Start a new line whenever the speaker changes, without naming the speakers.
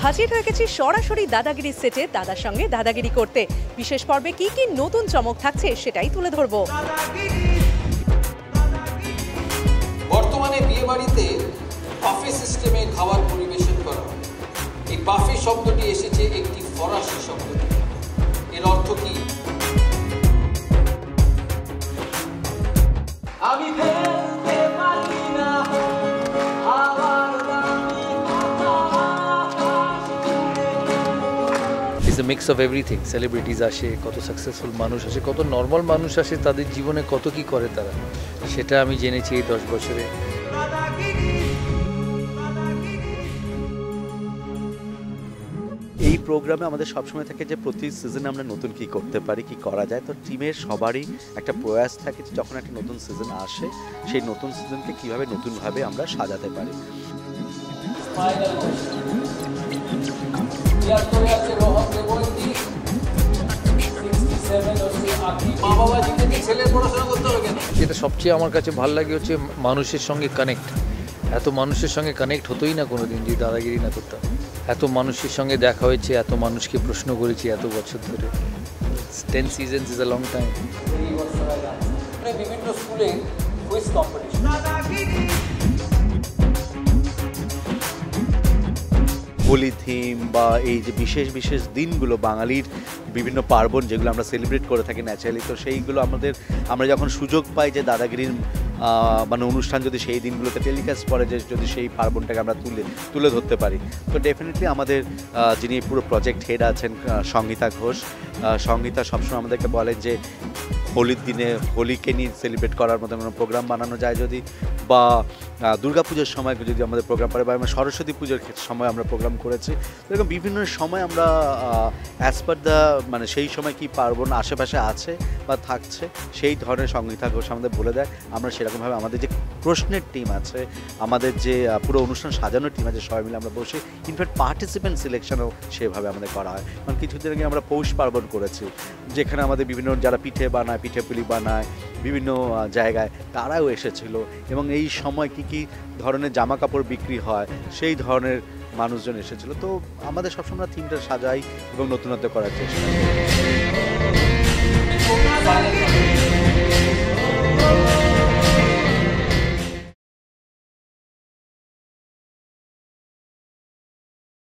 হাজির হয়ে গেছি সরাসরি দাদাগিরি সেটে দাদার সঙ্গে দাদাগিরি করতে। বিশেষ পর্বে কি কি নতুন চমক থাকছে সেটাই তুলে ধরবো।
বর্তমানে বিয়ে বাড়িতে বাফে সিস্টেমে খাবার পরিবেশন করা হয়। এই বাফে শব্দটি এসেছে একটি ফরাসি শব্দ থেকে। এর অর্থ কি? আমি ফেলতে পারি না
It's a mix of everything. Celebrities আসে, কত সাকসেসফুল মানুষ আসে, কত নর্মাল মানুষ আসে, তাদের জীবনে কত কি করে তারা, সেটা আমি জেনেছি এই 10 বছরে।
এই প্রোগ্রামে আমাদের সবসময় থাকে যে প্রতি সিজনে আমরা নতুন কি করতে পারি, কি করা যায়। তো টিমের সবারই একটা প্রয়াস থাকে যে যখন একটা নতুন সিজন আসে সেই নতুন সিজনকে কীভাবে নতুনভাবে আমরা সাজাতে পারি।
যেটা সবচেয়ে আমার কাছে ভালো লাগে হচ্ছে মানুষের সঙ্গে কানেক্ট। এত মানুষের সঙ্গে কানেক্ট হতোই না কোনোদিন যদি দাদাগিরি না করতাম। এত মানুষের সঙ্গে দেখা হয়েছে, এত মানুষকে প্রশ্ন করেছি এত বছর ধরে। 10 seasons is a long time.
বিভিন্ন স্কুলে কুইজ কম্পিটিশন,
হোলি থিম বা এই যে বিশেষ বিশেষ দিনগুলো বাঙালির বিভিন্ন পার্বণ যেগুলো আমরা সেলিব্রেট করে থাকি ন্যাচারালি, তো সেইগুলো আমরা যখন সুযোগ পাই যে দাদাগিরির মানে অনুষ্ঠান যদি সেই দিনগুলোতে টেলিকাস্ট করে, যে যদি সেই পার্বণটাকে আমরা তুলে ধরতে পারি, তো ডেফিনেটলি আমাদের যিনি পুরো প্রজেক্ট হেড আছেন সঙ্গীতা ঘোষ, সঙ্গীতা সবসময় আমাদেরকে বলেন যে হোলির দিনে হোলিকে নিয়ে সেলিব্রেট করার মতো কোনো প্রোগ্রাম বানানো যায় যদি, বা দুর্গাপুজোর সময় যদি আমাদের প্রোগ্রাম করে, বা আমরা সরস্বতী পুজোর সময় আমরা প্রোগ্রাম করেছি। এরকম বিভিন্ন সময় আমরা অ্যাজ পার দ্য মানে সেই সময় কি পার্বণ আশেপাশে আছে বা থাকছে সেই ধরনের সঙ্গীতা ঘোষ আমাদের বলে দেয়। আমরা সেরকমভাবে আমাদের যে প্রশ্নের টিম আছে, আমাদের যে পুরো অনুষ্ঠান সাজানোর টিম আছে, সবাই মিলে আমরা বসে ইনফ্যাক্ট পার্টিসিপেন্ট সিলেকশনও সেভাবে আমাদের করা হয়। কারণ কিছুদিন আগে আমরা পৌষ পার্বণ করেছি, যেখানে আমাদের বিভিন্ন যারা পিঠে বানায়, পিঠে পুলি বানায় বিভিন্ন জায়গায়, তারাও এসেছিল এবং এই সময় কি কি ধরনের জামা কাপড় বিক্রি হয় সেই ধরনের মানুষজন এসেছিল। তো আমাদের সবসময় থিমটা সাজাই এবং নতুনত্ব করার চেষ্টা করি।